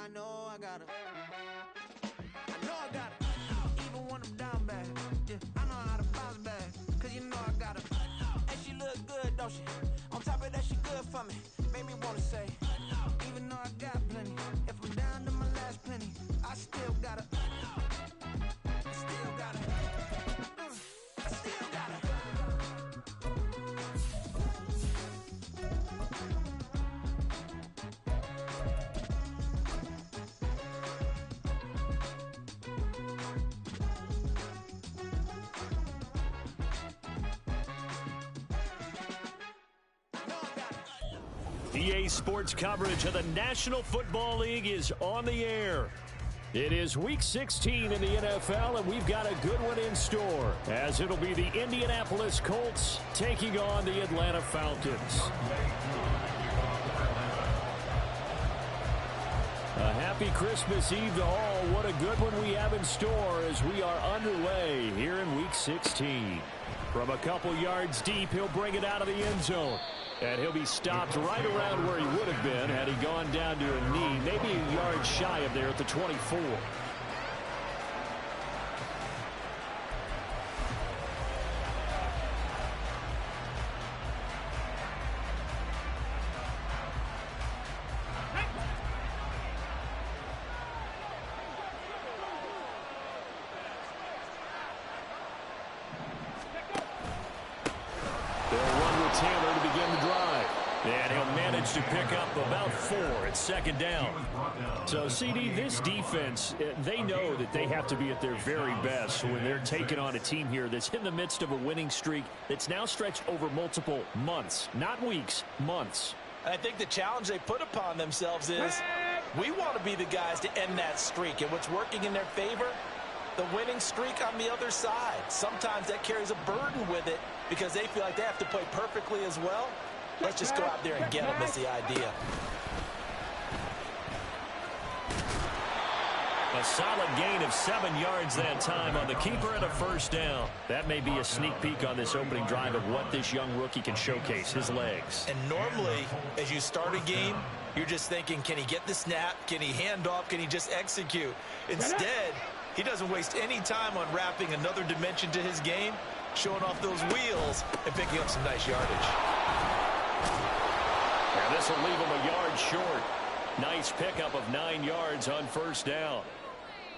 I know I got it. I know I got it. Even when I'm down bad, yeah, I know how to bounce back. Cause you know I got it. And she look good, don't she? On top of that, she good for me. Made me wanna say, even though I got plenty, if I'm down to my last penny, I still got it. I still got it. I still got it. EA Sports coverage of the National Football League is on the air. It is Week 16 in the NFL, and we've got a good one in store, as it'll be the Indianapolis Colts taking on the Atlanta Falcons. A happy Christmas Eve to all. What a good one we have in store as we are underway here in Week 16. From a couple yards deep, he'll bring it out of the end zone. And he'll be stopped right around where he would have been had he gone down to a knee, maybe a yard shy of there at the 24. To pick up about 4 at second down. So, CD, this defense, they know that they have to be at their very best when they're taking on a team here that's in the midst of a winning streak that's now stretched over multiple months, not weeks, months. I think the challenge they put upon themselves is we want to be the guys to end that streak. And what's working in their favor? The winning streak on the other side. Sometimes that carries a burden with it because they feel like they have to play perfectly as well. Let's just go out there and get them, is the idea. A solid gain of 7 yards that time on the keeper and a first down. That may be a sneak peek on this opening drive of what this young rookie can showcase, his legs. And normally, as you start a game, you're just thinking, can he get the snap? Can he hand off? Can he just execute? Instead, he doesn't waste any time on wrapping another dimension to his game, showing off those wheels and picking up some nice yardage. And this will leave him a yard short. Nice pickup of 9 yards on first down.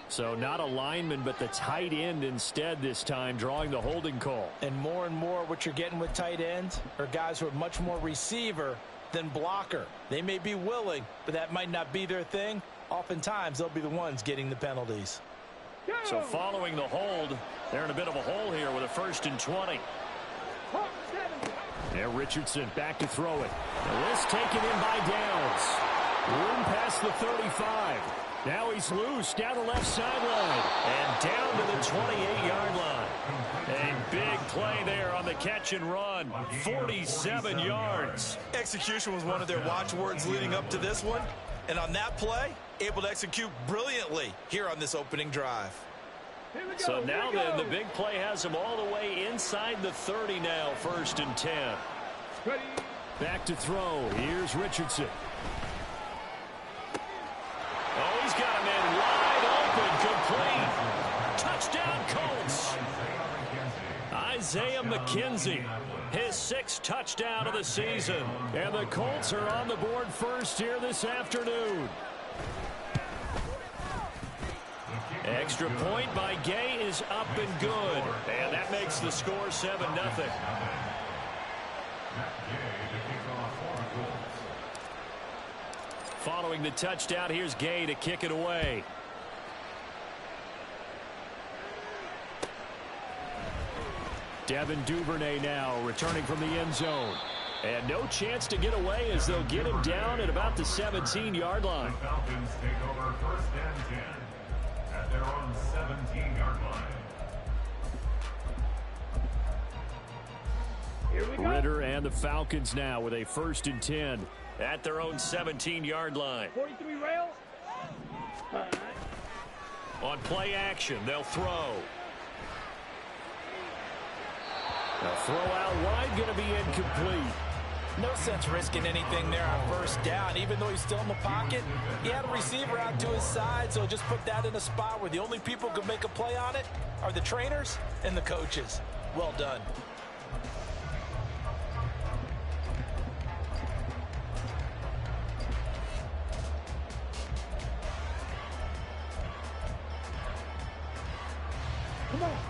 So not a lineman, but the tight end instead this time, drawing the holding call. And more what you're getting with tight ends are guys who are much more receiver than blocker. They may be willing, but that might not be their thing. Oftentimes, they'll be the ones getting the penalties. So following the hold, they're in a bit of a hole here with a 1st and 20. There, Richardson back to throw it. And this taken in by Downs. Room past the 35. Now he's loose down the left sideline. And down to the 28-yard line. A big play there on the catch and run. 47 yards. Execution was one of their watchwords leading up to this one. And on that play, able to execute brilliantly here on this opening drive. So now then, the big play has him all the way inside the 30 now, 1st and 10. Back to throw. Here's Richardson. Oh, he's got him in wide open, complete. Touchdown, Colts. Isaiah McKenzie, his 6th touchdown of the season. And the Colts are on the board first here this afternoon. Extra point by Gay is up and good. And that makes the score 7-0. Following the touchdown, here's Gay to kick it away. Devin Duvernay now returning from the end zone. And no chance to get away as they'll get him down at about the 17-yard line. The Falcons take over 1st and 10 at their own 17-yard line. Ritter and the Falcons now with a 1st and 10 at their own 17-yard line. 43 rails. On play action, they'll throw. A throw out wide, going to be incomplete. No sense risking anything there on first down. Even though he's still in the pocket, he had a receiver out to his side, so just put that in a spot where the only people who can make a play on it are the trainers and the coaches. Well done.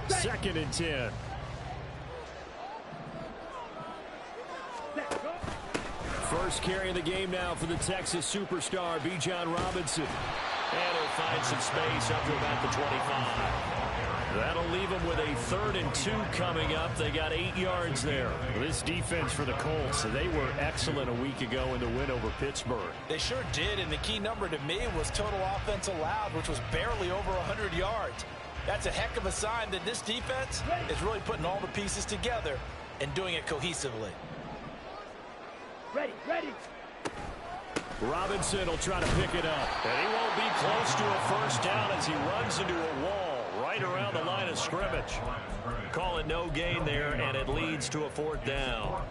Second and 10. First carry of the game now for the Texas superstar, Bijan Robinson. And he'll find some space up to about the 25. That'll leave them with a 3rd and 2 coming up. They got 8 yards there. This defense for the Colts, they were excellent a week ago in the win over Pittsburgh. They sure did, and the key number to me was total offense allowed, which was barely over 100 yards. That's a heck of a sign that this defense is really putting all the pieces together and doing it cohesively. Ready. Robinson will try to pick it up. And he won't be close to a first down as he runs into a wall right around the line of scrimmage. Call it no gain there, and it leads to a 4th down.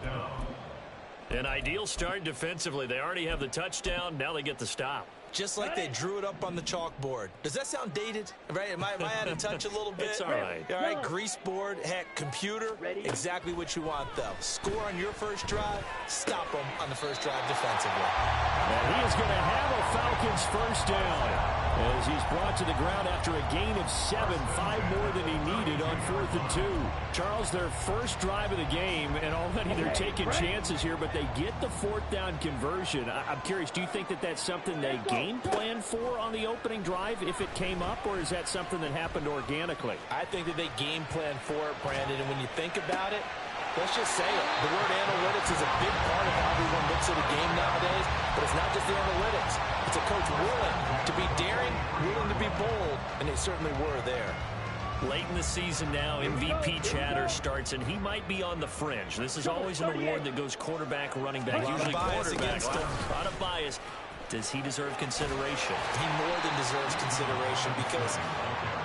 An ideal start defensively. They already have the touchdown. Now they get the stop. Just like they drew it up on the chalkboard. Does that sound dated? Right? Am I out of touch a little bit? It's all right. All right, grease board, heck, computer, exactly what you want, though. Score on your first drive, stop them on the first drive defensively. And he is going to have a Falcons first down as he's brought to the ground after a gain of 7, 5 more than he needed on 4th and 2. Charles, their first drive of the game, and already they're taking chances here, but they get the 4th down conversion. I'm curious, do you think that that's something they game plan for on the opening drive if it came up, or is that something that happened organically? I think that they game plan for it, Brandon, and when you think about it, let's just say it. The word analytics is a big part of how everyone looks at a game nowadays, but it's not just the analytics. It's a coach willing to be daring, willing to be bold, and they certainly were there. Late in the season now, MVP chatter starts, and he might be on the fringe. This is always an award that goes quarterback, running back, usually quarterback. A lot of bias. Does he deserve consideration? He more than deserves consideration because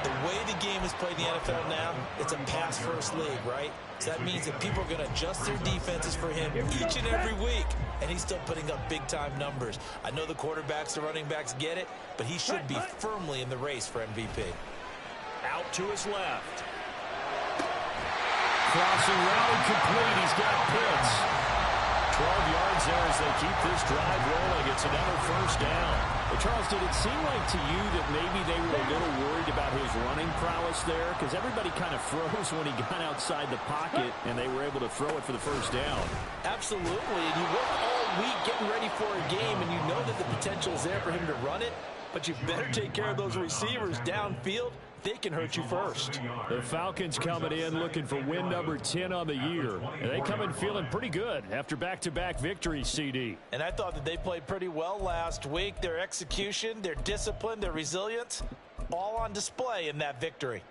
the way the game is played in the NFL now, it's a pass-first league, right? So that means that people are going to adjust their defenses for him each and every week, and he's still putting up big-time numbers. I know the quarterbacks, the running backs get it, but he should be firmly in the race for MVP. Out to his left. Crossing route complete. He's got Pitts. 12 yards there as they keep this drive rolling. It's another first down. But Charles, did it seem like to you that maybe they were a little worried about his running prowess there? Because everybody kind of froze when he got outside the pocket, and they were able to throw it for the first down. Absolutely. And you work all week getting ready for a game, and you know that the potential is there for him to run it, but you better take care of those receivers downfield. They can hurt you first. The Falcons coming in looking for win number 10 on the year. And they come in feeling pretty good after back-to-back victories, CD. And I thought that they played pretty well last week. Their execution, their discipline, their resilience, all on display in that victory.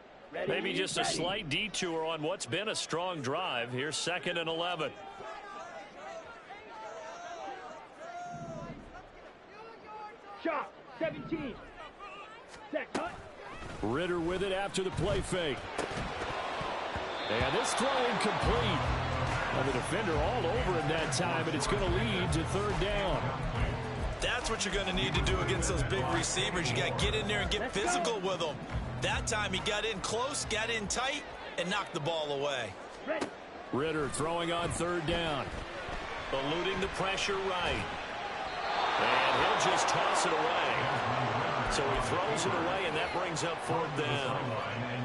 Maybe just a slight detour on what's been a strong drive. Here's 2nd and 11. Shot, 17. Set, cut. Ritter with it after the play fake. And this throw incomplete. And the defender all over him that time, and it's going to lead to 3rd down. That's what you're going to need to do against those big receivers. You got to get in there and get physical with them. That time he got in close, got in tight, and knocked the ball away. Ritter throwing on 3rd down. Eluding the pressure right. And he'll just toss it away. So he throws it away, and that brings up 4th down.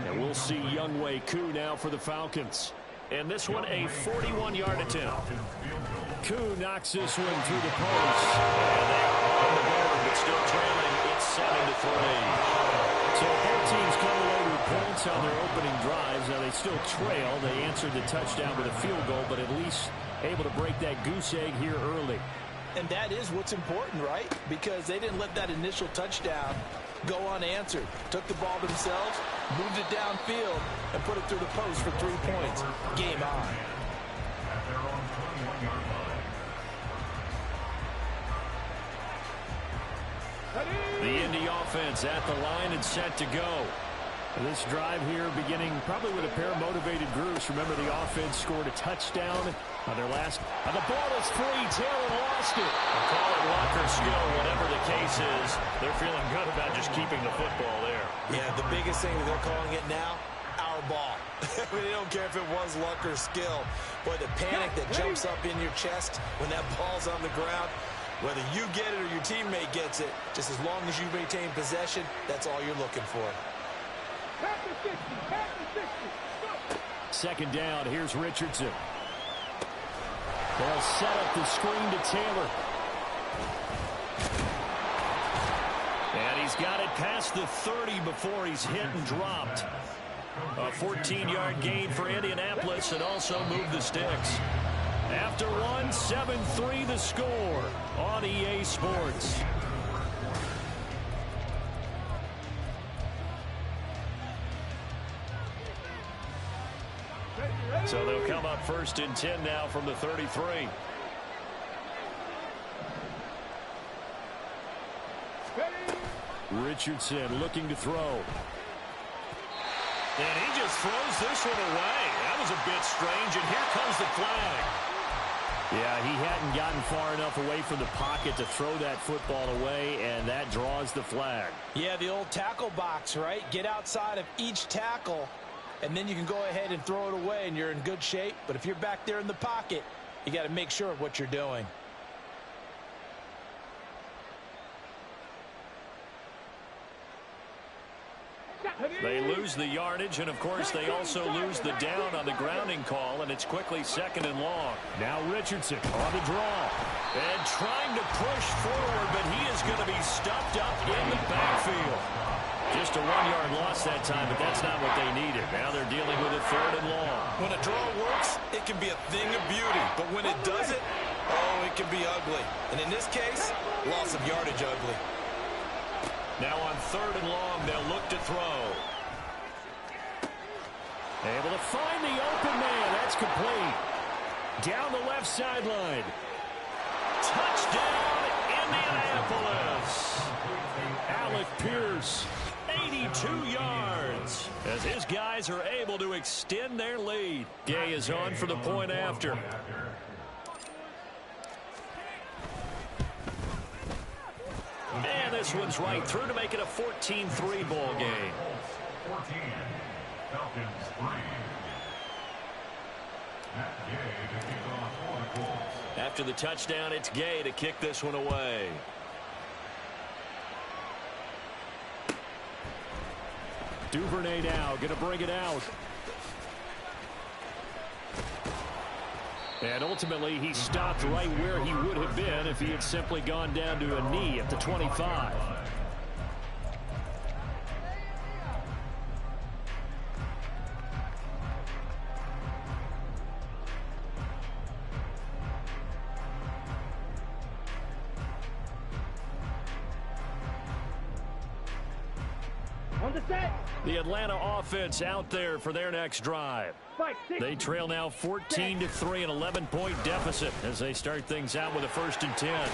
And we'll see Younghoe Koo now for the Falcons. And this one, a 41-yard attempt. Koo knocks this one through the post. And they are on the board, but still trailing. It's 7-3. So both teams come away with points on their opening drives. Now they still trail. They answered the touchdown with a field goal, but at least able to break that goose egg here early. And that is what's important, right? Because they didn't let that initial touchdown go unanswered. Took the ball themselves, moved it downfield, and put it through the post for 3 points. Game on. At their own 21-yard line. The Indy offense at the line and set to go. This drive here beginning probably with a pair of motivated groups. Remember, the offense scored a touchdown On their last, the ball is free. Taylor lost it. I'll call it luck or skill, whatever the case is. They're feeling good about just keeping the football there. Yeah, the biggest thing that they're calling it now, our ball. I mean, they don't care if it was luck or skill. Boy, the panic that jumps up in your chest when that ball's on the ground, whether you get it or your teammate gets it, just as long as you maintain possession, that's all you're looking for. Pact3 60. Go. Second down, here's Richardson. They'll set up the screen to Taylor. And he's got it past the 30 before he's hit and dropped. A 14-yard gain for Indianapolis and also moved the sticks. After one, 7-3 the score on EA Sports. So they'll come up 1st and 10 now from the 33. Richardson looking to throw. And he just throws this one away. That was a bit strange, and here comes the flag. Yeah, he hadn't gotten far enough away from the pocket to throw that football away, and that draws the flag. Yeah, the old tackle box, right? Get outside of each tackle, and then you can go ahead and throw it away, and you're in good shape. But if you're back there in the pocket, you got to make sure of what you're doing. They lose the yardage, and, of course, they also lose the down on the grounding call, and it's quickly 2nd and long. Now Richardson on the draw. And trying to push forward, but he is going to be stuffed up in the backfield. Just a 1-yard loss that time, but that's not what they needed. Now they're dealing with a 3rd and long. When a draw works, it can be a thing of beauty. But when it doesn't, oh, it can be ugly. And in this case, loss of yardage ugly. Now on 3rd and long, they'll look to throw. Able to find the open man. That's complete. Down the left sideline. Touchdown, Indianapolis. Alec Pierce, 82 yards. As his guys are able to extend their lead. Gay is on for the point after. And this one's right through to make it a 14-3 ball game. 14, Falcons 3. Matt Gay to kick off for the Colts. After the touchdown, it's Gay to kick this one away. Duvernay now going to bring it out. And ultimately, he stopped right where he would have been if he had simply gone down to a knee at the 25. On the set. The Atlanta offense out there for their next drive. They trail now 14-3, an 11-point deficit as they start things out with a 1st and 10.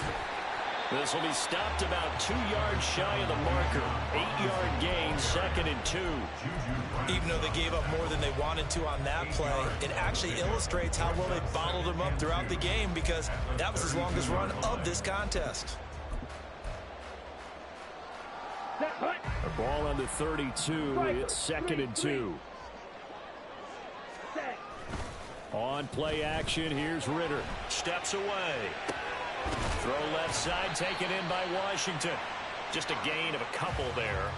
This will be stopped about 2 yards shy of the marker. 8-yard gain, 2nd and 2. Even though they gave up more than they wanted to on that play, it actually illustrates how well they bottled them up throughout the game because that was his longest run of this contest. A ball on the 32. It's 2nd and 2. On play action, here's Ritter. Steps away. Throw left side, taken in by Washington. Just a gain of a couple there.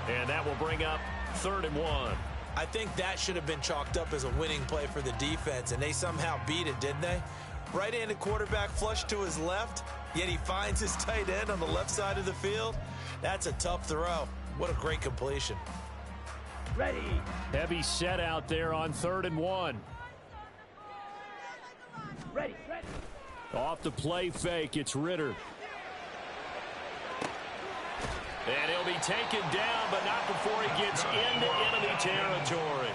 And that will bring up 3rd and 1. I think that should have been chalked up as a winning play for the defense, and they somehow beat it, didn't they? Right-handed quarterback flush to his left, yet he finds his tight end on the left side of the field. That's a tough throw. What a great completion. Ready. Heavy set out there on 3rd and 1. Ready. Off the play fake, it's Ritter. And he'll be taken down, but not before he gets into enemy territory.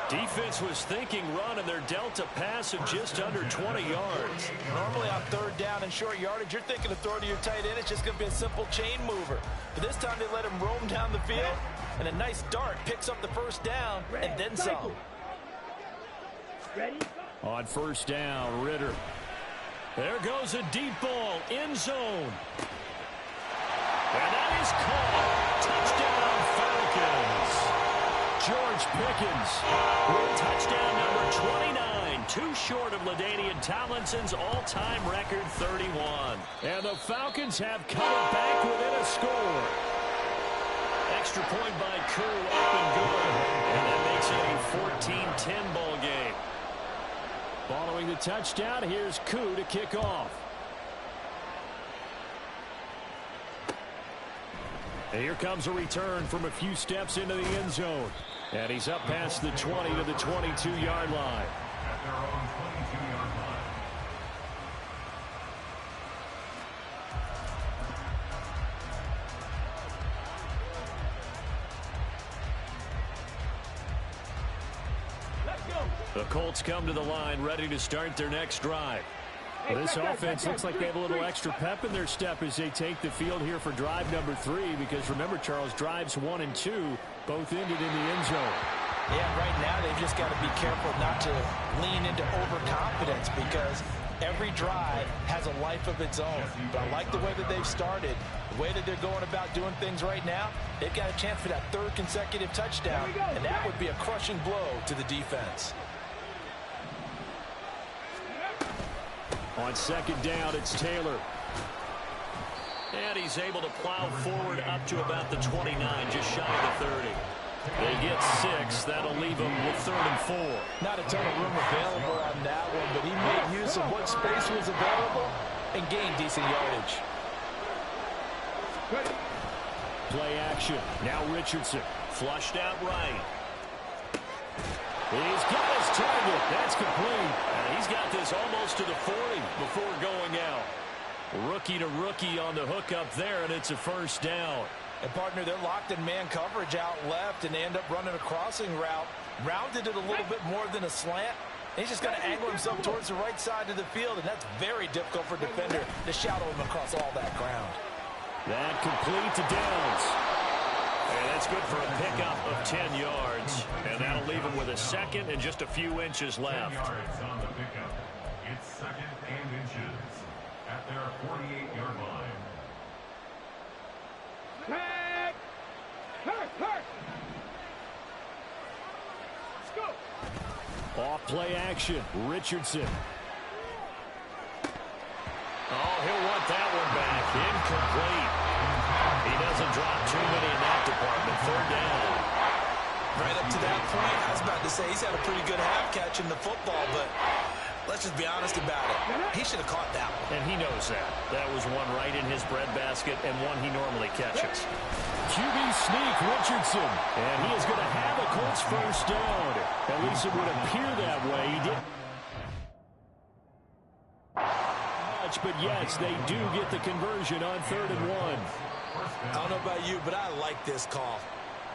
Defense was thinking run, and they're dealt a pass of just under 20 yards. Normally on 3rd down and short yardage, you're thinking of throwing to your tight end. It's just going to be a simple chain mover. But this time they let him roam down the field, and a nice dart picks up the 1st down, and then some. Ready. On first down, Ritter. There goes a deep ball, end zone. And that is caught. Touchdown, Falcons. George Pickens with touchdown number 29. Too short of LaDainian Tomlinson's all-time record 31. And the Falcons have come back within a score. Extra point by Koo, up and good. And that makes it a 14-10 ball game. Following the touchdown, here's Koo to kick off. And here comes a return from a few steps into the end zone. And he's up past the 20 to the 22-yard line. At their own 22-yard line. The Colts come to the line ready to start their next drive. Well, this offense looks like they have a little extra pep in their step as they take the field here for drive number 3, because remember, Charles, drives 1 and 2 both ended in the end zone. Yeah, right now they've just got to be careful not to lean into overconfidence, because every drive has a life of its own. But I like the way that they've started, the way that they're going about doing things right now. They've got a chance for that 3rd consecutive touchdown, and that would be a crushing blow to the defense. On second down, it's Taylor. And he's able to plow forward up to about the 29, just shy of the 30. They get 6. That'll leave them with 3rd and 4. Not a ton of room available on that one, but he made use of what space was available and gained decent yardage. Play action. Now Richardson. Flushed out right. He's got his target. That's complete. And he's got this almost to the 40 before going out. Rookie to rookie on the hook up there, and it's a first down. And, partner, they're locked in man coverage out left, and they end up running a crossing route. Rounded it a little bit more than a slant. He's just got to angle himself towards the right side of the field, and that's very difficult for a defender to shadow him across all that ground. That complete to Downs. And that's good for a pickup of 10 yards. And that'll leave him with a 2nd and just a few inches left. 10 yards on the pickup. It's 2nd and inches at their 48-yard line. Tag! Hurt! Let's go! Off play action. Richardson. Oh, he'll want that one back. Incomplete. He doesn't drop too many in that department. 3rd down. Right up to that point, I was about to say he's had a pretty good half catching the football, but let's just be honest about it. He should have caught that one. And he knows that. That was one right in his breadbasket and one he normally catches. QB sneak, Richardson. And he is going to have a Colts first down. At least it would appear that way. He did. But yes, they do get the conversion on 3rd and 1. I don't know about you, but I like this call.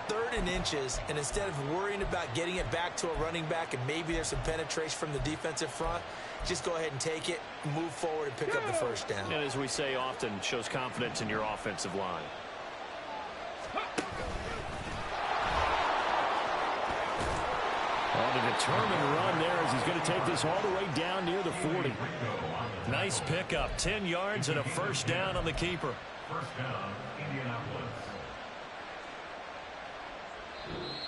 3rd and inches, and instead of worrying about getting it back to a running back and maybe there's some penetration from the defensive front, just go ahead and take it, move forward, and pick up the first down. And as we say often, shows confidence in your offensive line. On a determined run there as he's going to take this all the way down near the 40. Nice pickup, 10 yards and a first down on the keeper. First down, Indianapolis.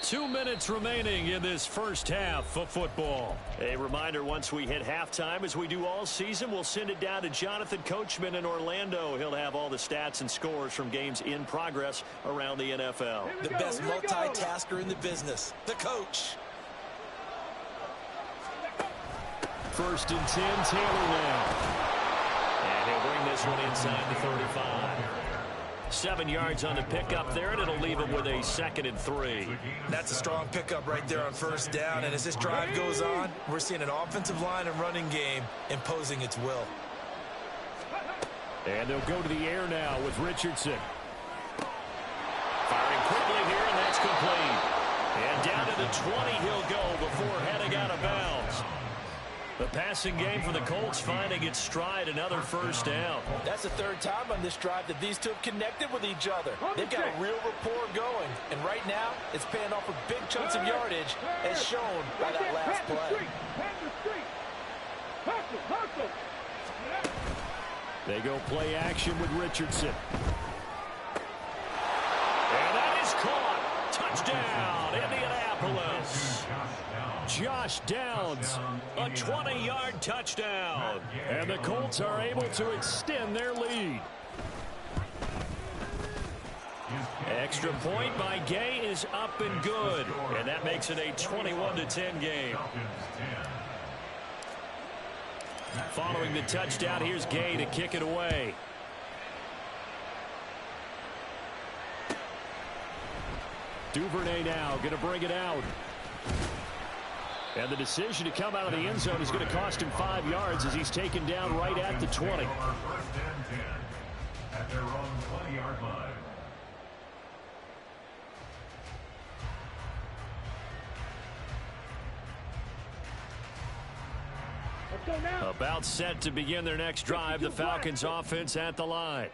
2 minutes remaining in this first half of football. A reminder, once we hit halftime, as we do all season, we'll send it down to Jonathan Coachman in Orlando. He'll have all the stats and scores from games in progress around the NFL. The best multitasker in the business, the coach. 1st and 10, Taylor now. And he'll bring this one inside the 35. 7 yards on the pickup there, and it'll leave him with a 2nd and 3. That's a strong pickup right there on first down, and as this drive goes on, we're seeing an offensive line and running game imposing its will. And they'll go to the air now with Richardson. Firing quickly here, and that's complete. And down to the 20 he'll go before heading out of bounds. The passing game for the Colts finding its stride, another first down. That's the 3rd time on this drive that these two have connected with each other. They've got a real rapport going, and right now it's paying off with big chunks of yardage as shown by that last play. Hustle. They go play action with Richardson. And that is caught. Touchdown, Indianapolis. Josh Downs, a 20-yard touchdown. And the Colts are able to extend their lead. Extra point by Gay is up and good. And that makes it a 21-10 game. Following the touchdown, here's Gay to kick it away. Duvernay now going to bring it out. And the decision to come out of the end zone is going to cost him 5 yards as he's taken down right at the 20. First and 10 at their own 20-yard line. About set to begin their next drive, the Falcons offense at the line.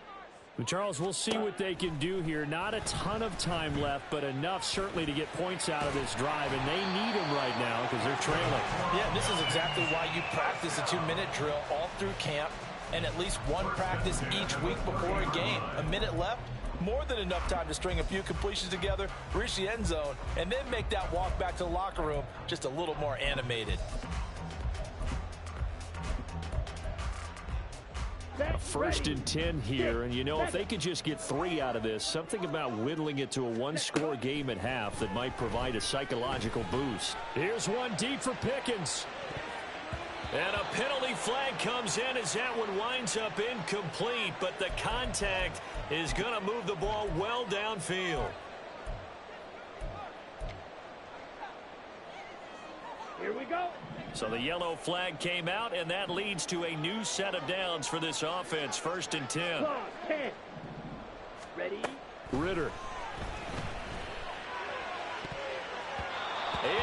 But Charles, we'll see what they can do here. Not a ton of time left, but enough certainly to get points out of this drive, and they need them right now because they're trailing. Yeah, this is exactly why you practice a 2-minute drill all through camp and at least one practice each week before a game. A minute left, more than enough time to string a few completions together, reach the end zone, and then make that walk back to the locker room just a little more animated. First and 10 here, and you know, if they could just get 3 out of this, something about whittling it to a one-score game at half that might provide a psychological boost. Here's one deep for Pickens. And a penalty flag comes in as that one winds up incomplete, but the contact is going to move the ball well downfield. Here we go. So the yellow flag came out, and that leads to a new set of downs for this offense. First and 10. 10. Ready? Ritter.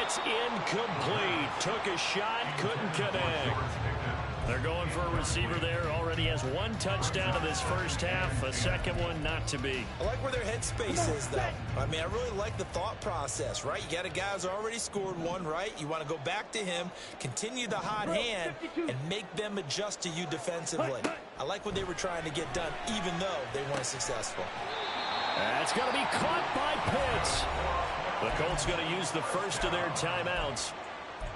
It's incomplete. Took a shot, couldn't connect. They're going for a receiver there. Already has 1 touchdown in this first half. A second one not to be. I like where their headspace is, though. I mean, I really like the thought process, right? You got a guy who's already scored 1, right? You want to go back to him, continue the hot hand, and make them adjust to you defensively. I like what they were trying to get done, even though they weren't successful. That's going to be caught by Pitts. The Colts going to use the first of their timeouts,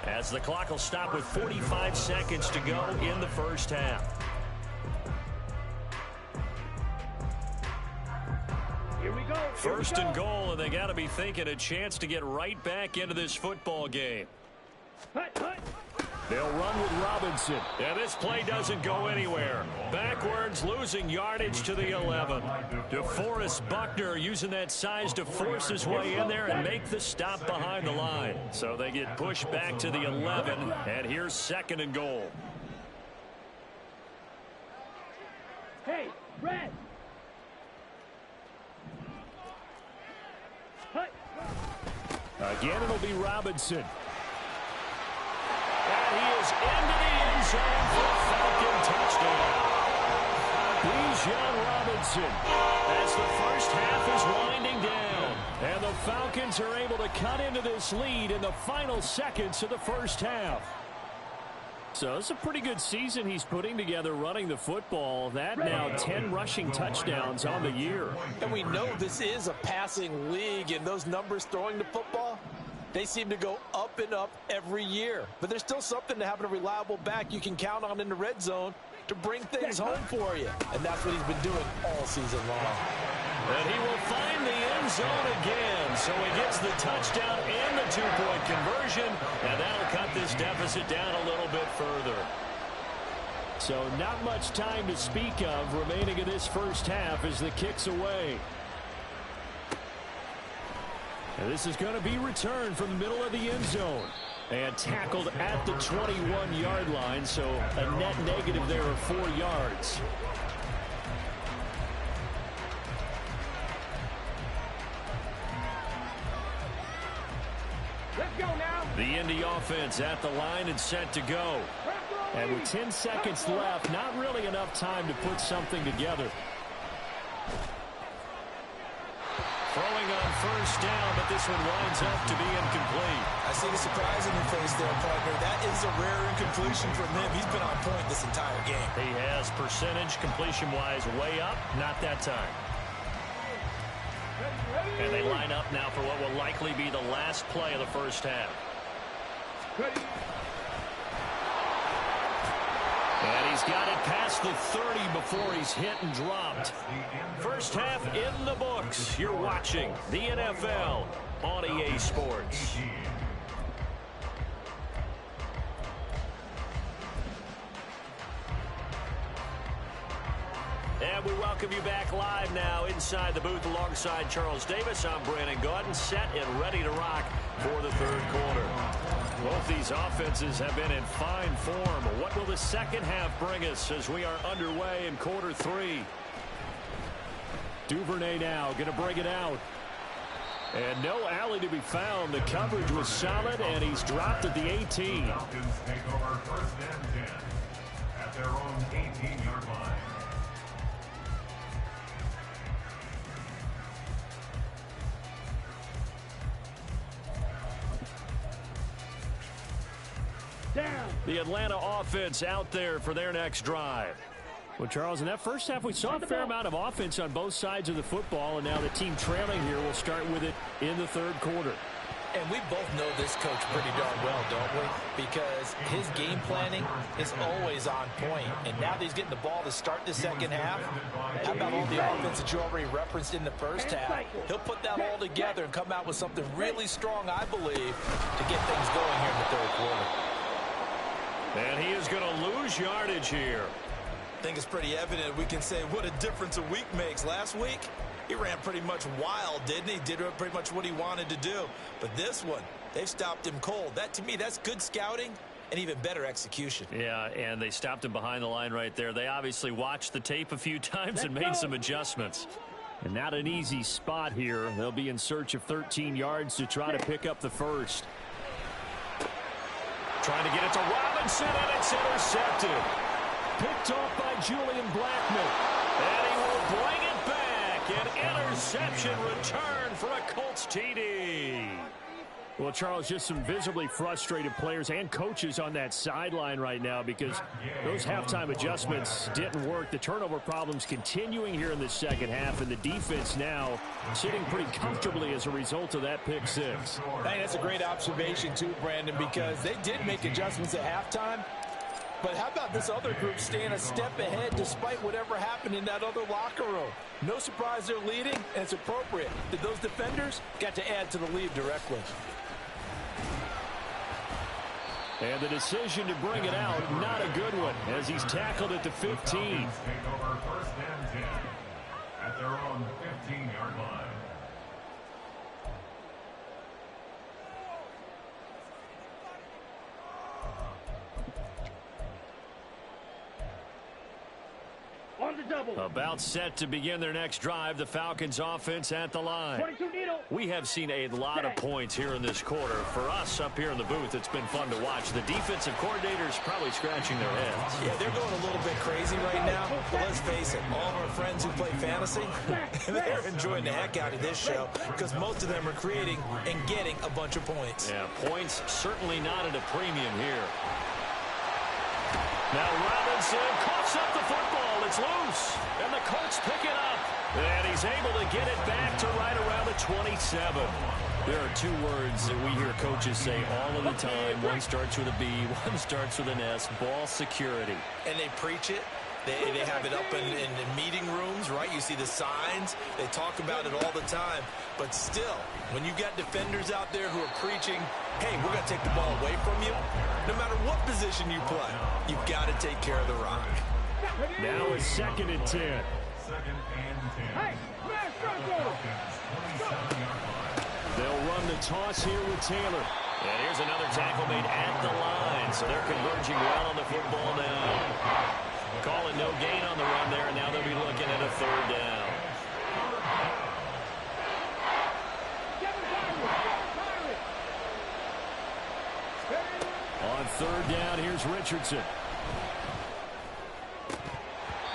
as the clock will stop with 45 seconds to go in the first half. Here we go. First and goal, and they got to be thinking a chance to get right back into this football game. They'll run with Robinson, and this play doesn't go anywhere. Backwards, losing yardage to the 11. DeForest Buckner using that size to force his way in there and make the stop behind the line. So they get pushed back to the 11, and here's second and goal. Hey, Red. Again, it'll be Robinson. And he is into the end zone for a Falcon touchdown. Bijan Robinson, as the first half is winding down. And the Falcons are able to cut into this lead in the final seconds of the first half. So it's a pretty good season he's putting together running the football. That now 10 rushing touchdowns on the year. And we know this is a passing league, and those numbers throwing the football, they seem to go up and up every year. But there's still something to having a reliable back you can count on in the red zone to bring things home for you. And that's what he's been doing all season long. And he will find the end zone again. So he gets the touchdown and the 2-point conversion. And that'll cut this deficit down a little bit further. So not much time to speak of remaining in this first half as the kick's away. And this is going to be returned from the middle of the end zone. And tackled at the 21-yard line, so a net negative there of 4 yards. Let's go now. The Indy offense at the line and set to go. And with 10 seconds left, not really enough time to put something together. Throwing on first down, but this one winds up to be incomplete. I see the surprise in your face there, partner. That is a rare incompletion from him. He's been on point this entire game. He has percentage completion-wise way up, not that time. And they line up now for what will likely be the last play of the first half. And he's got it past the 30 before he's hit and dropped. First half in the books. You're watching the NFL on EA Sports. And we welcome you back live now inside the booth alongside Charles Davis. I'm Brandon Gaudin, set and ready to rock for the third quarter. Both these offenses have been in fine form. What will the second half bring us as we are underway in quarter three? Duvernay now going to bring it out. And no alley to be found. The coverage was solid, and he's dropped at the 18. Falcons take over first and 10 at their own 18-yard line. Down. The Atlanta offense out there for their next drive. Well, Charles, in that first half, we saw a fair amount of offense on both sides of the football, and now the team trailing here will start with it in the third quarter. And we both know this coach pretty darn well, don't we? Because his game planning is always on point. And now that he's getting the ball to start the second half, how about all the offense that you already referenced in the first half? He'll put that all together and come out with something really strong, I believe, to get things going here in the third quarter. And he is going to lose yardage here. I think it's pretty evident we can say what a difference a week makes. Last week, he ran pretty much wild, didn't he? Did pretty much what he wanted to do. But this one, they've stopped him cold. That, to me, that's good scouting and even better execution. Yeah, and they stopped him behind the line right there. They obviously watched the tape a few times and made some adjustments. And not an easy spot here. They'll be in search of 13 yards to try to pick up the first. Trying to get it to Robinson, and it's intercepted. Picked off by Julian Blackman. And he will bring it back. An interception return for a Colts TD. Well, Charles, just some visibly frustrated players and coaches on that sideline right now because those halftime adjustments didn't work. The turnover problems continuing here in the second half, and the defense now sitting pretty comfortably as a result of that pick six. I think that's a great observation, too, Brandon, because they did make adjustments at halftime. But how about this other group staying a step ahead despite whatever happened in that other locker room? No surprise they're leading, and it's appropriate that those defenders got to add to the lead directly. And the decision to bring it out, not a good one, as he's tackled at the 15. Falcons take over first and 10 at their own 15-yard line. On the double. About set to begin their next drive, the Falcons offense at the line. 22 needle. We have seen a lot of points here in this quarter. For us up here in the booth, it's been fun to watch. The defensive coordinators probably scratching their heads. Yeah, they're going a little bit crazy right now. But let's face it, all of our friends who play fantasy, they're enjoying the heck out of this show because most of them are creating and getting a bunch of points. Yeah, points certainly not at a premium here. Now Robinson coughs up the football. It's loose. And the Colts pick it up. And he's able to get it back to right around the 27. There are two words that we hear coaches say all of the time. One starts with a B, one starts with an S. Ball security. And they preach it. They have it up in meeting rooms, right? You see the signs. They talk about it all the time. But still, when you got defenders out there who are preaching, hey, we're going to take the ball away from you, no matter what position you play, you've got to take care of the rock. Now it's 2nd and 10. Second and 10. Hey, man, Falcons, 27-yard line. They'll run the toss here with Taylor. And here's another tackle made at the line. So they're converging well on the football now. Call it no gain on the run there, and now they'll be looking at a third down. On third down, here's Richardson.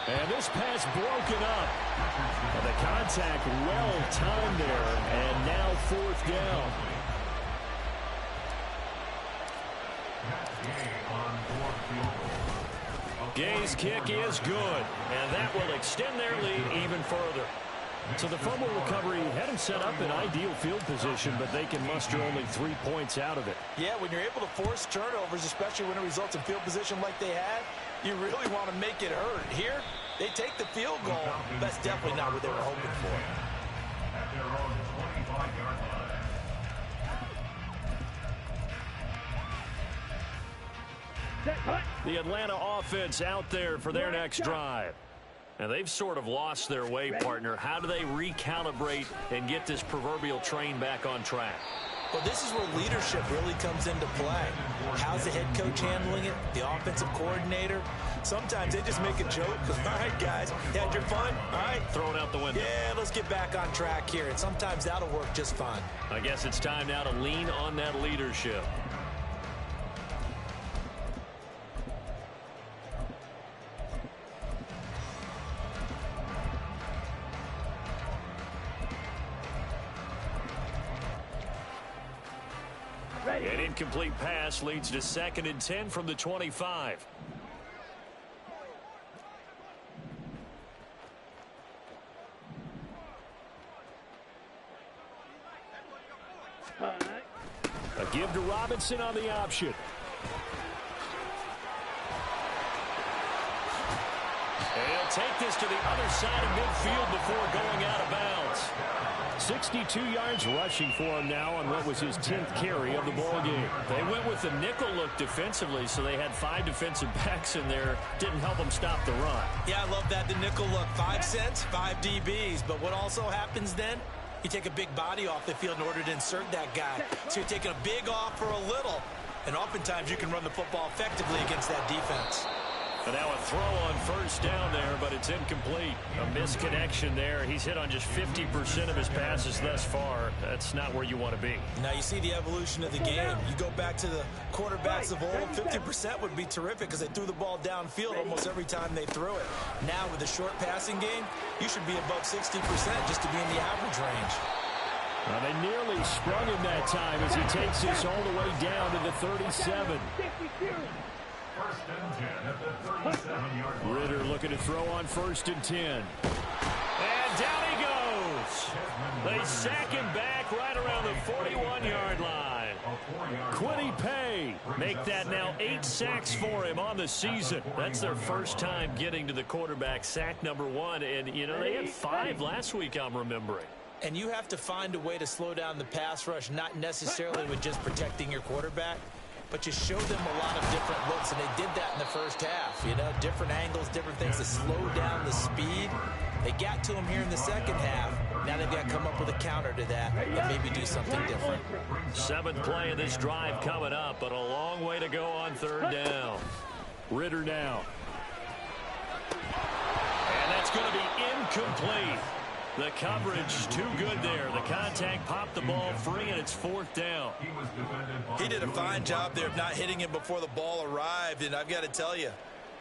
And this pass broken up. And the contact well timed there 4th down. Gay's kick is good, and that will extend their lead even further. So the fumble recovery had him set up in ideal field position, but they can muster only 3 points out of it. Yeah, when you're able to force turnovers, especially when it results in field position like they had, you really want to make it hurt. Here, they take the field goal. That's definitely not what they were hoping for. At their own 25-yard line. The Atlanta offense out there for their next drive. And they've sort of lost their way, partner. How do they recalibrate and get this proverbial train back on track? Well, this is where leadership really comes into play. How's the head coach handling it? The offensive coordinator? Sometimes they just make a joke. All right, guys, you had your fun? All right. Throw it out the window. Yeah, let's get back on track here. And sometimes that'll work just fine. I guess it's time now to lean on that leadership. An incomplete pass leads to 2nd and 10 from the 25. A give to Robinson on the option. And he'll take this to the other side of midfield before going out of bounds. 62 yards rushing for him now on what was his 10th carry of the ball game. They went with the nickel look defensively, so they had 5 defensive backs in there. Didn't help them stop the run. Yeah, I love that, the nickel look. 5 cents, 5 DBs. But what also happens then? You take a big body off the field in order to insert that guy. So you're taking a big off for a little. And oftentimes you can run the football effectively against that defense. And now a throw on 1st down there, but it's incomplete. A misconnection there. He's hit on just 50% of his passes thus far. That's not where you want to be. Now you see the evolution of the game. You go back to the quarterbacks of old, 50% would be terrific because they threw the ball downfield almost every time they threw it. Now with the short passing game, you should be above 60% just to be in the average range. Well, they nearly sprung him that time as he takes this all the way down to the 37. 1st and 10 at the 37-yard line. Ritter looking to throw on 1st and 10. And down he goes. They sack him back right around the 41-yard line. Quiddy Pay make that now 8 sacks for him on the season. That's their first time getting to the quarterback, sack number 1. And, you know, they had 5 last week, I'm remembering. And you have to find a way to slow down the pass rush, not necessarily with just protecting your quarterback, but you show them a lot of different looks, and they did that in the first half. You know, different angles, different things to slow down the speed. They got to him here in the second half. Now they've got to come up with a counter to that and maybe do something different. 7th play of this drive coming up, but a long way to go on 3rd down. Ritter now. And that's going to be incomplete. The coverage too good there. The contact popped the ball free, and it's 4th down. He did a fine job there of not hitting him before the ball arrived, and I've got to tell you,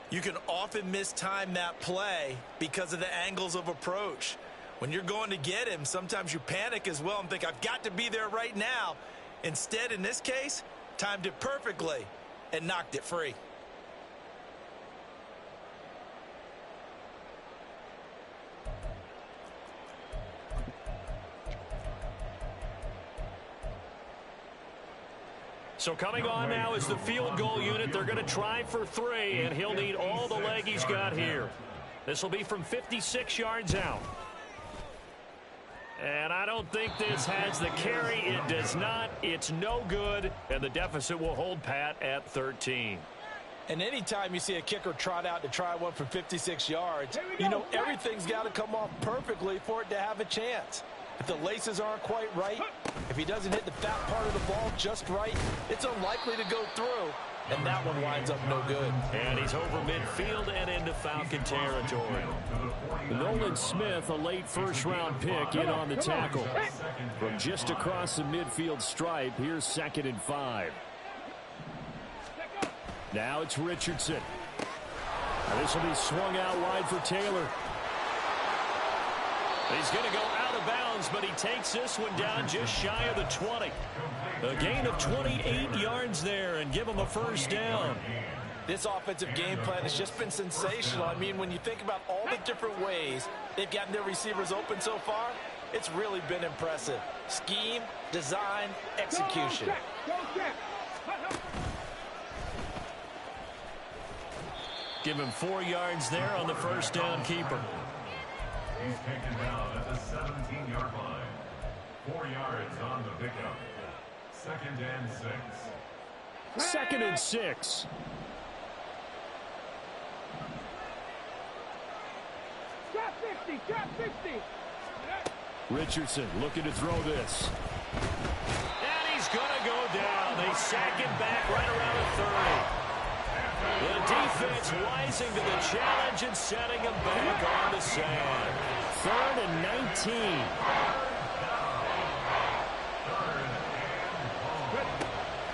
you can often mistime that play because of the angles of approach. When you're going to get him, sometimes you panic as well and think, I've got to be there right now. Instead, in this case, timed it perfectly and knocked it free. So coming on now is the field goal unit. They're going to try for 3, and he'll need all the leg he's got here. This will be from 56 yards out. And I don't think this has the carry. It does not. It's no good, and the deficit will hold pat at 13. And anytime you see a kicker trot out to try one from 56 yards, you know everything's got to come off perfectly for it to have a chance. If the laces aren't quite right, if he doesn't hit the fat part of the ball just right, it's unlikely to go through. And that one winds up no good. And he's over midfield and into Falcon territory. Nolan Smith, a late first-round pick, in on the tackle. From just across the midfield stripe, here's 2nd and 5. Now it's Richardson. This will be swung out wide for Taylor. He's going to go out of of bounds, but he takes this one down just shy of the 20. A gain of 28 yards there and give him a first down. This offensive game plan has just been sensational. I mean, when you think about all the different ways they've gotten their receivers open so far, it's really been impressive. Scheme, design, execution. Give him 4 yards there on the first down keeper. He's taken down at the 17-yard line. 4 yards on the pickup. 2nd and 6. 2nd and 6. Drop 50, drop 50. Richardson looking to throw this. And he's going to go down. They sack him back right around the 30. The defense rising to the challenge and setting him back on the sand. 3rd and 19.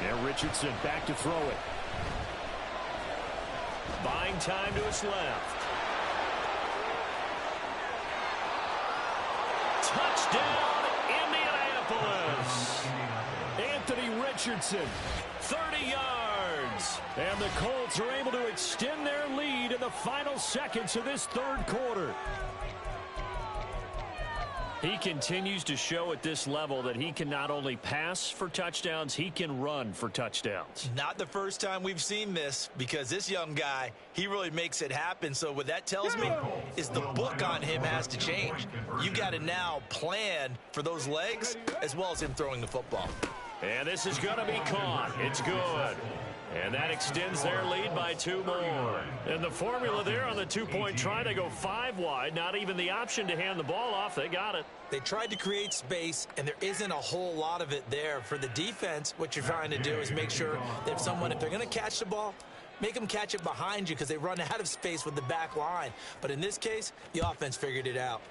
And Richardson back to throw it. Buying time to his left. Touchdown, Indianapolis. Anthony Richardson, 30 yards. And the Colts are able to extend their lead in the final seconds of this 3rd quarter. He continues to show at this level that he can not only pass for touchdowns, he can run for touchdowns. Not the first time we've seen this, because this young guy, he really makes it happen. So what that tells me is the book on him has to change. You got to now plan for those legs as well as him throwing the football. And this is going to be caught. It's good. And that extends their lead by 2 more. And the formula there on the 2-point try to go 5 wide. Not even the option to hand the ball off. They got it. They tried to create space, and there isn't a whole lot of it there. For the defense, what you're trying to do is make sure that if they're going to catch the ball, make them catch it behind you because they run out of space with the back line. But in this case, the offense figured it out.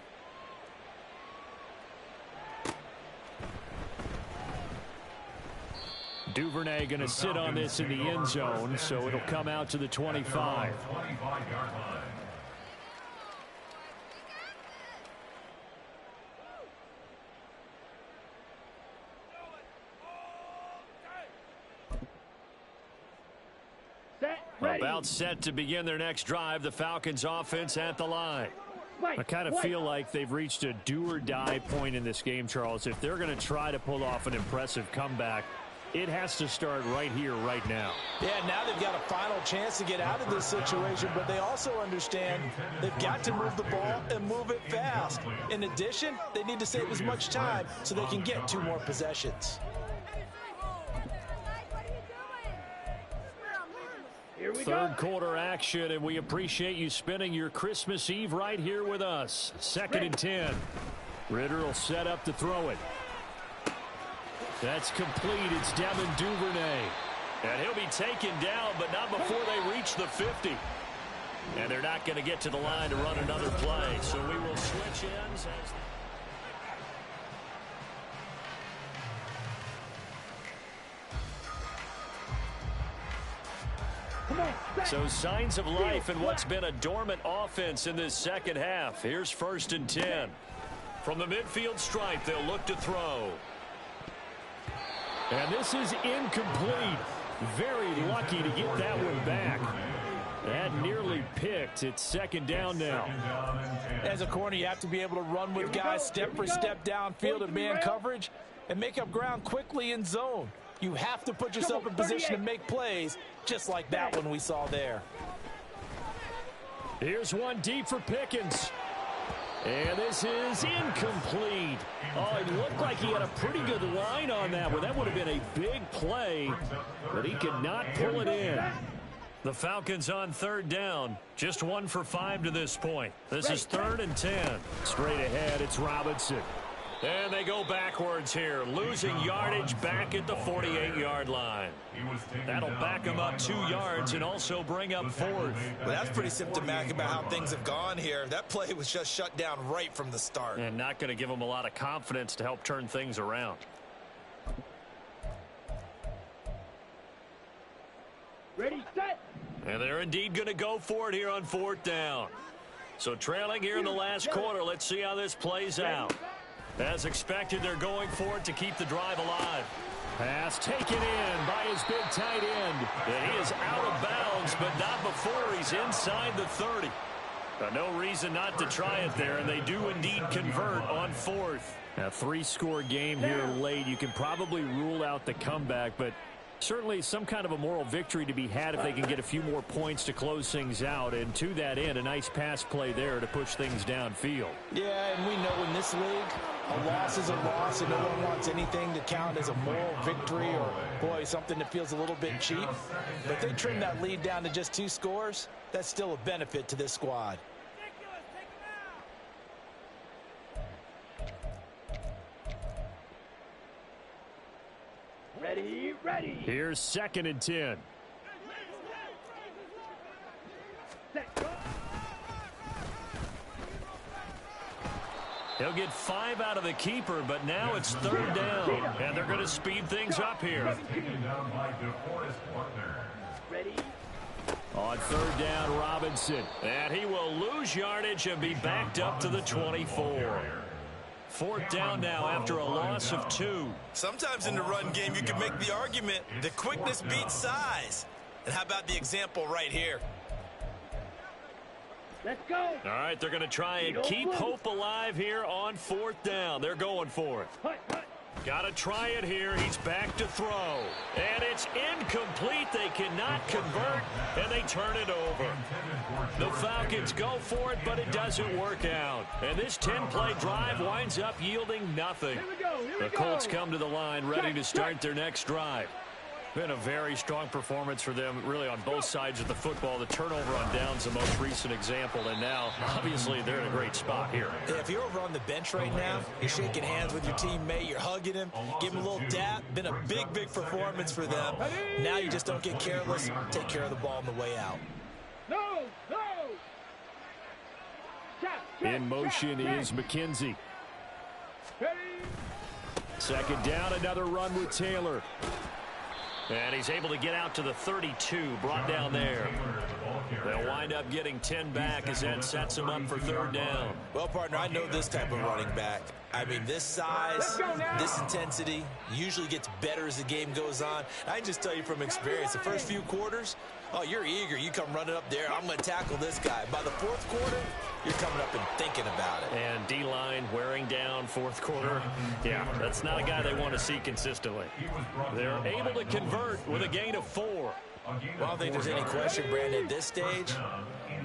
Duvernay going to sit on this in the end zone, so it'll come out to the 25. 25-yard line. About set to begin their next drive, the Falcons offense at the line. I kind of feel like they've reached a do-or-die point in this game, Charles. If they're going to try to pull off an impressive comeback, it has to start right here, right now. Yeah, now they've got a final chance to get out of this situation, but they also understand they've got to move the ball and move it fast. In addition, they need to save as much time so they can get 2 more possessions. Third quarter action, and we appreciate you spending your Christmas Eve right here with us. 2nd and 10. Ritter will set up to throw it. That's complete. It's Devin Duvernay. And he'll be taken down, but not before they reach the 50. And they're not going to get to the line to run another play. So we will switch ends as... So signs of life in what's been a dormant offense in this second half. Here's 1st and 10. From the midfield stripe, they'll look to throw. And this is incomplete. Very lucky to get that one back. That nearly picked. It's 2nd down now. As a corner, you have to be able to run with guys step for step downfield in man coverage and make up ground quickly in zone. You have to put yourself in position to make plays, just like that one we saw there. Here's one deep for Pickens. And this is incomplete. Oh, it looked like he had a pretty good line on that one. That would have been a big play, but he could not pull it in. The Falcons on 3rd down. Just 1 for 5 to this point. This is 3rd and 10. Straight ahead, it's Robinson. And they go backwards here, losing yardage back at the 48-yard line. That'll back them up 2 yards and also bring up 4th. Well, that's pretty symptomatic about how things have gone here. That play was just shut down right from the start. And not going to give them a lot of confidence to help turn things around. Ready, set. And they're indeed going to go for it here on 4th down. So trailing here in the last quarter, let's see how this plays out. As expected, they're going for it to keep the drive alive. Pass taken in by his big tight end. And he is out of bounds, but not before he's inside the 30. No reason not to try it there, and they do indeed convert on fourth. A 3-score game here late. You can probably rule out the comeback, but certainly some kind of a moral victory to be had if they can get a few more points to close things out. And to that end, a nice pass play there to push things downfield. Yeah, and we know in this league, a loss is a loss, and no one wants anything to count as a moral victory or, boy, something that feels a little bit cheap. But if they trim that lead down to just 2 scores, that's still a benefit to this squad. Ready, ready. Here's 2nd and 10. Set, go. He'll get 5 out of the keeper, but now it's 3rd down, and they're going to speed things up here. Taken down by DeForest Partner. Ready. On 3rd down, Robinson, and he will lose yardage and be backed up to the 24. 4th down now after a loss of 2. Sometimes in the run game, you can make the argument that quickness beats size. And how about the example right here? Let's go. All right, they're going to try and keep hope alive here on 4th down. They're going for it. Hut, hut. Got to try it here. He's back to throw. And it's incomplete. They cannot convert, and they turn it over. The Falcons go for it, but it doesn't work out. And this 10-play drive winds up yielding nothing. The Colts come to the line ready to start their next drive. Been a very strong performance for them, really, on both sides of the football. The turnover on downs, the most recent example, and now, obviously, they're in a great spot here. Yeah, if you're over on the bench right now, you're shaking hands with your teammate, you're hugging him, give him a little dap. Been a big, big performance for them. Now you just don't get careless. Take care of the ball on the way out. No, no. In motion is McKenzie. Ready. 2nd down, another run with Taylor. And he's able to get out to the 32, brought down there. They'll wind up getting 10 back as that sets him up for 3rd down. Well, partner, I know this type of running back. I mean, this size, this intensity usually gets better as the game goes on. I can just tell you from experience, the first few quarters, oh, you're eager. You come running up there, I'm going to tackle this guy. By the 4th quarter, you're coming up and thinking about it. And D-line wearing down 4th quarter. Yeah, that's not a guy they want to see consistently. They're able to convert with a gain of 4. Well, I don't think there's any question, Brandon, at this stage,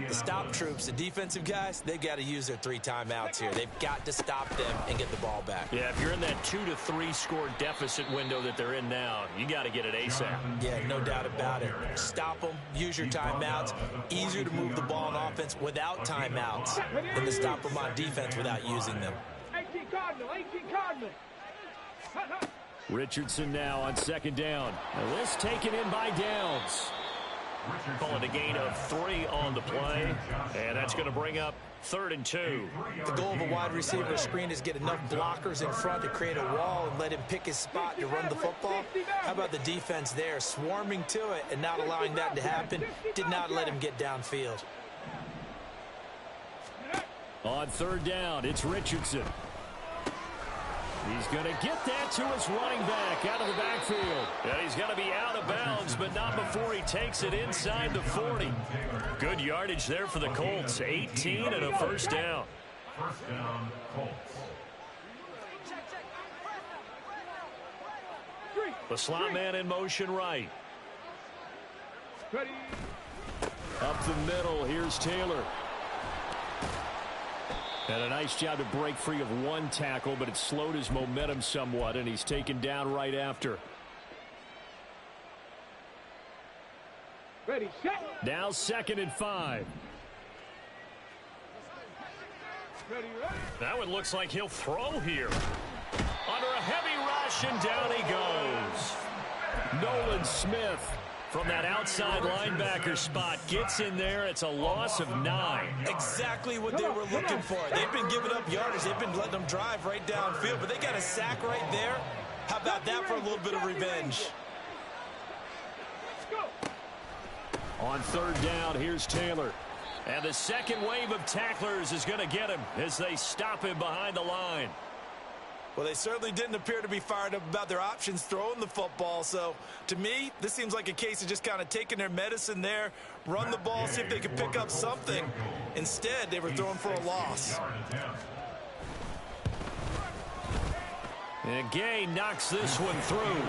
the stop troops, the defensive guys, they've got to use their 3 timeouts here. They've got to stop them and get the ball back. Yeah, if you're in that 2 to 3 score deficit window that they're in now, you got to get it ASAP. Yeah, no doubt about it. Stop them, use your timeouts. Easier to move the ball on offense without timeouts than to stop them on defense without using them. 18 Cardinal, 18 Cardinal. Hut, hut. Richardson now on 2nd down. Now this taken in by Downs. Call it a gain of 3 on the play, and that's going to bring up 3rd and 2. The goal of a wide receiver screen is get enough blockers in front to create a wall and let him pick his spot to run the football. How about the defense there, swarming to it and not allowing that to happen? Did not let him get downfield. On 3rd down, it's Richardson. He's going to get that to his running back out of the backfield. And he's going to be out of bounds, but not before he takes it inside the 40. Good yardage there for the Colts. 18 and a 1st down. 1st down, Colts. The slot man in motion right. Ready. Up the middle, here's Taylor. And a nice job to break free of 1 tackle, but it slowed his momentum somewhat, and he's taken down right after. Ready, set. Now 2nd and 5. Ready, ready. That one looks like he'll throw here. Under a heavy rush, and down he goes. Nolan Smith from that outside linebacker spot gets in there. It's a loss of 9. Exactly what they were looking for. They've been giving up yardage. They've been letting them drive right downfield, but they got a sack right there. How about that for a little bit of revenge? On 3rd down, here's Taylor. And the second wave of tacklers is going to get him as they stop him behind the line. Well, they certainly didn't appear to be fired up about their options throwing the football. So, to me, this seems like a case of just kind of taking their medicine there, run the ball, see if they could pick up something. Instead, they were throwing for a loss. And Gay knocks this one through.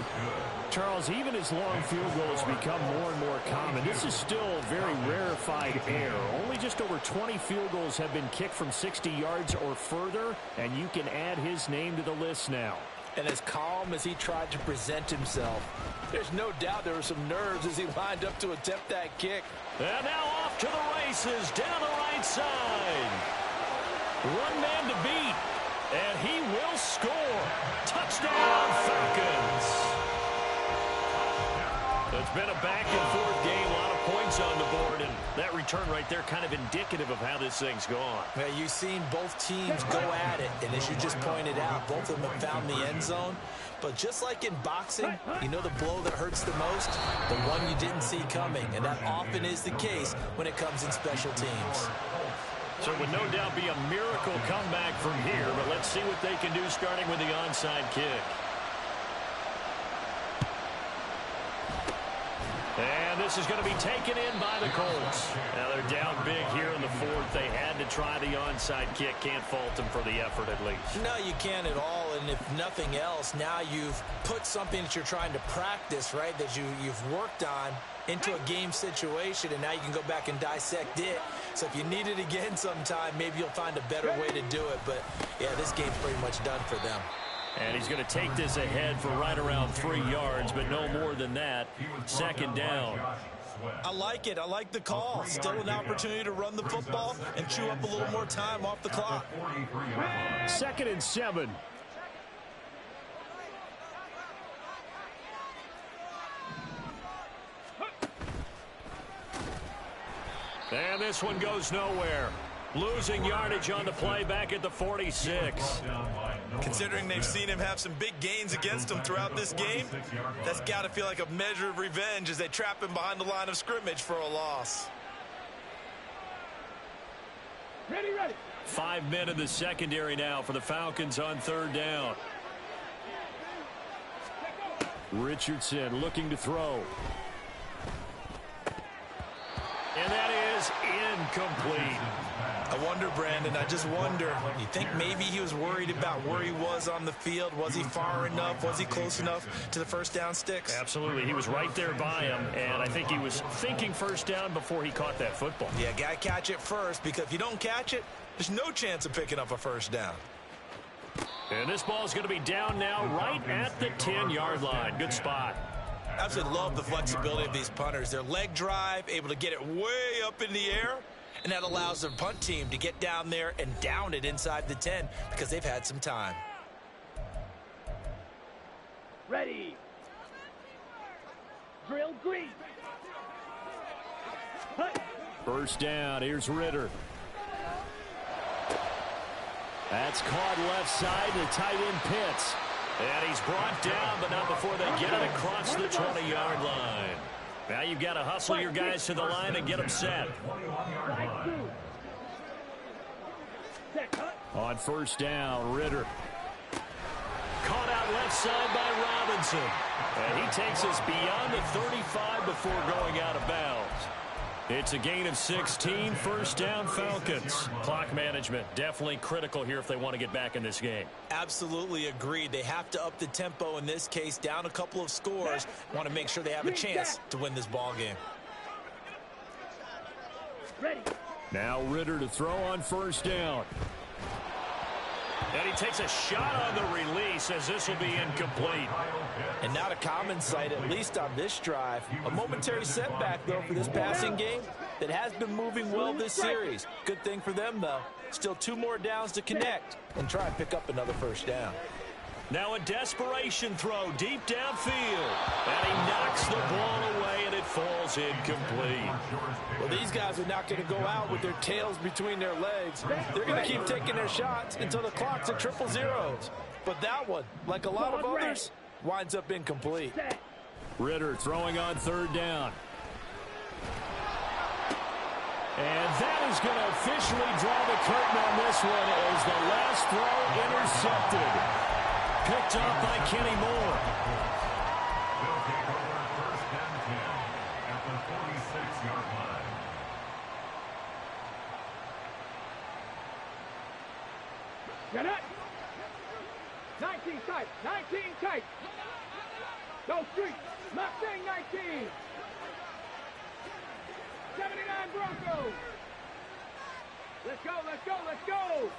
Charles, even as long field goals become more and more common, this is still very rarefied air. Only just over 20 field goals have been kicked from 60 yards or further, and you can add his name to the list now. And as calm as he tried to present himself, there's no doubt there were some nerves as he lined up to attempt that kick. And now off to the races down the right side. One man to beat, and he will score. Touchdown, Falcons. It's been a back-and-forth game, a lot of points on the board, and that return right there kind of indicative of how this thing's gone. Yeah, you've seen both teams go at it, and as you just pointed out, both of them have found the end zone. But just like in boxing, you know the blow that hurts the most? The one you didn't see coming, and that often is the case when it comes in special teams. So it would no doubt be a miracle comeback from here, but let's see what they can do starting with the onside kick. And this is going to be taken in by the Colts. Now they're down big here in the fourth. They had to try the onside kick. Can't fault them for the effort at least. No, you can't at all. And if nothing else, now you've put something that you're trying to practice, right, that you've worked on into a game situation, and now you can go back and dissect it. So if you need it again sometime, maybe you'll find a better way to do it. But, yeah, this game's pretty much done for them. And he's going to take this ahead for right around 3 yards, but no more than that. Second down. I like it. I like the call. Still an opportunity to run the football and chew up a little more time off the clock. 2nd and 7. And this one goes nowhere. Losing yardage on the play back at the 46. Considering they've seen him have some big gains against him throughout this game, that's got to feel like a measure of revenge as they trap him behind the line of scrimmage for a loss. Ready. 5 men in the secondary now for the Falcons on 3rd down. Richardson looking to throw. And that is incomplete. I wonder, Brandon, I just wonder, you think maybe he was worried about where he was on the field? Was he far enough? Was he close enough to the first down sticks? Absolutely. He was right there by him, and I think he was thinking first down before he caught that football. Yeah, got to catch it first, because if you don't catch it, there's no chance of picking up a first down. And this ball is going to be down now right at the 10-yard line. Good spot. Absolutely love the flexibility of these punters. Their leg drive, able to get it way up in the air, and that allows their punt team to get down there and down it inside the 10 because they've had some time. Ready. Drill green. First down. Here's Ritter. That's caught left side. The tight end Pitts. And he's brought down, but not before they get it across the 20-yard line. Now you've got to hustle your guys to the line and get them set. On first down, Ritter. Caught out left side by Robinson. And he takes us beyond the 35 before going out of bounds. It's a gain of 16, first down Falcons. Clock management definitely critical here if they want to get back in this game. Absolutely agreed. They have to up the tempo in this case, down a couple of scores. Want to make sure they have a chance to win this ball game. Ready. Now Ritter to throw on first down. And he takes a shot on the release as this will be incomplete. And not a common sight, at least on this drive. A momentary setback, though, for this passing game that has been moving well this series. Good thing for them, though. Still 2 more downs to connect and try and pick up another first down. Now a desperation throw deep downfield. And he knocks the ball away, and it falls incomplete. Well, these guys are not going to go out with their tails between their legs. They're going to keep taking their shots until the clock's at 000. But that one, like a lot of others, winds up incomplete. Ritter throwing on third down. And that is going to officially draw the curtain on this one as the last throw intercepted. Picked off by Kenny Moore. They'll take over 1st and 10 at the 46-yard line. Get it. 19 tight. 19 tight. Go street. Mustang 19. 79 Broncos. Let's go, let's go, let's go.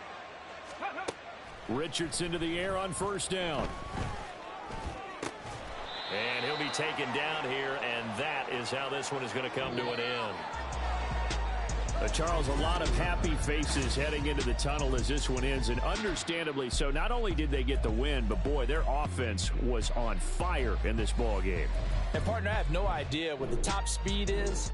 Richardson to the air on 1st down. And he'll be taken down here, and that is how this one is going to come to an end. Charles, a lot of happy faces heading into the tunnel as this one ends, and understandably so. Not only did they get the win, but boy, their offense was on fire in this ball game. And partner, I have no idea what the top speed is.